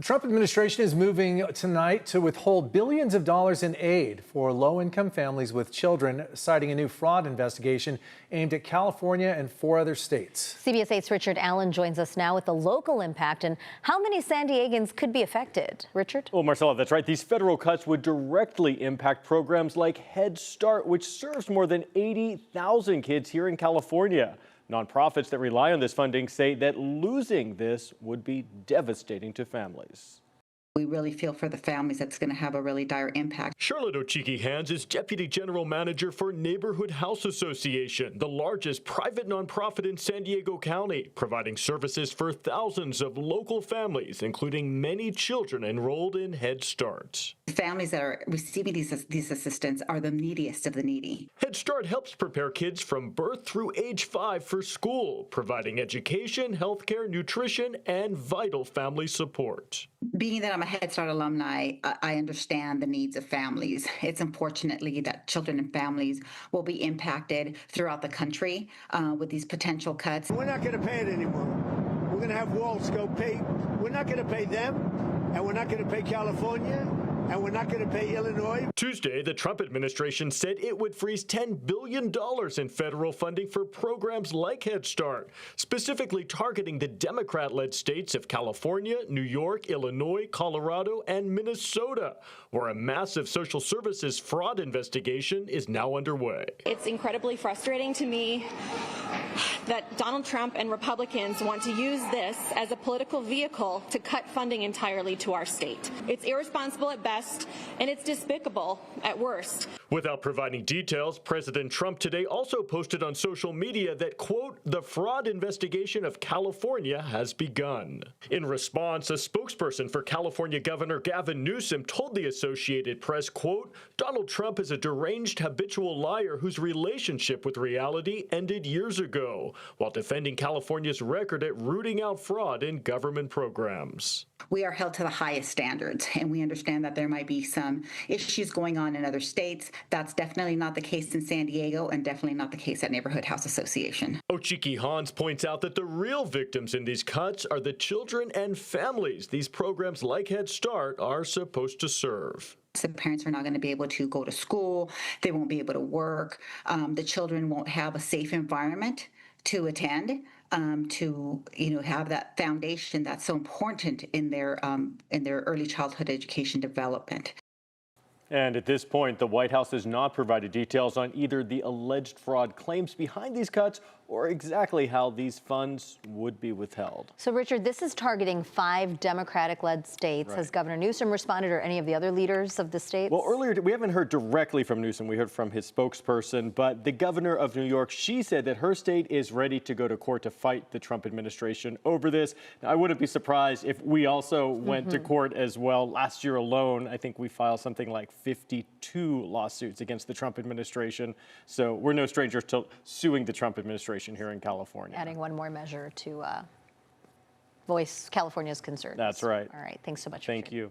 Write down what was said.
The Trump administration is moving tonight to withhold billions of dollars in aid for low-income families with children, citing a new fraud investigation aimed at California and 4 other states. CBS 8's Richard Allen joins us now with the local impact and how many San Diegans could be affected. Richard? Well, Marcella, that's right. These federal cuts would directly impact programs like Head Start, which serves more than 80,000 kids here in California. Nonprofits that rely on this funding say that losing this would be devastating to families. We really feel for the families that's going to have a really dire impact. Charlotte O'Cheeky-Hands is Deputy General Manager for Neighborhood House Association, the largest private nonprofit in San Diego County, providing services for thousands of local families, including many children enrolled in Head Start. Families that are receiving these assistance are the neediest of the needy. Head Start helps prepare kids from birth through age 5 for school, providing education, healthcare, nutrition, and vital family support. Being that I'm a Head Start alumni, I understand the needs of families. It's unfortunately that children and families will be impacted throughout the country with these potential cuts. We're not going to pay it anymore. We're going to have Waltz go pay. We're not going to pay them, and we're not going to pay California, and we're not going to pay Illinois. Tuesday, the Trump administration said it would freeze $10 billion in federal funding for programs like Head Start, specifically targeting the Democrat-led states of California, New York, Illinois, Colorado, and Minnesota, where a massive social services fraud investigation is now underway. It's incredibly frustrating to me that Donald Trump and Republicans want to use this as a political vehicle to cut funding entirely to our state. It's irresponsible at best, and it's despicable at worst. Without providing details, President Trump today also posted on social media that, quote, the fraud investigation of California has begun. In response, a spokesperson for California Governor Gavin Newsom told the Associated Press, quote, Donald Trump is a deranged habitual liar whose relationship with reality ended years ago, while defending California's record at rooting out fraud in government programs. We are held to the highest standards, and we understand that there might be some issues going on in other states. That's definitely not the case in San Diego, and definitely not the case at Neighborhood House Association. O'Cheeky-Hands points out that the real victims in these cuts are the children and families these programs like Head Start are supposed to serve. The parents are not going to be able to go to school. They won't be able to work. The children won't have a safe environment to attend, to have that foundation that's so important in their early childhood education development. And at this point, the White House has not provided details on either the alleged fraud claims behind these cuts or exactly how these funds would be withheld. So, Richard, this is targeting 5 Democratic-led states. Right. Has Governor Newsom responded, or any of the other leaders of the states? Well, earlier, we haven't heard directly from Newsom. We heard from his spokesperson. But the governor of New York, she said that her state is ready to go to court to fight the Trump administration over this. Now, I wouldn't be surprised if we also went to court as well. Last year alone, I think we filed something like 52 lawsuits against the Trump administration. So we're no strangers to suing the Trump administration here in California. Adding one more measure to voice California's concerns. That's right. All right. Thanks so much. Thank Richard. you.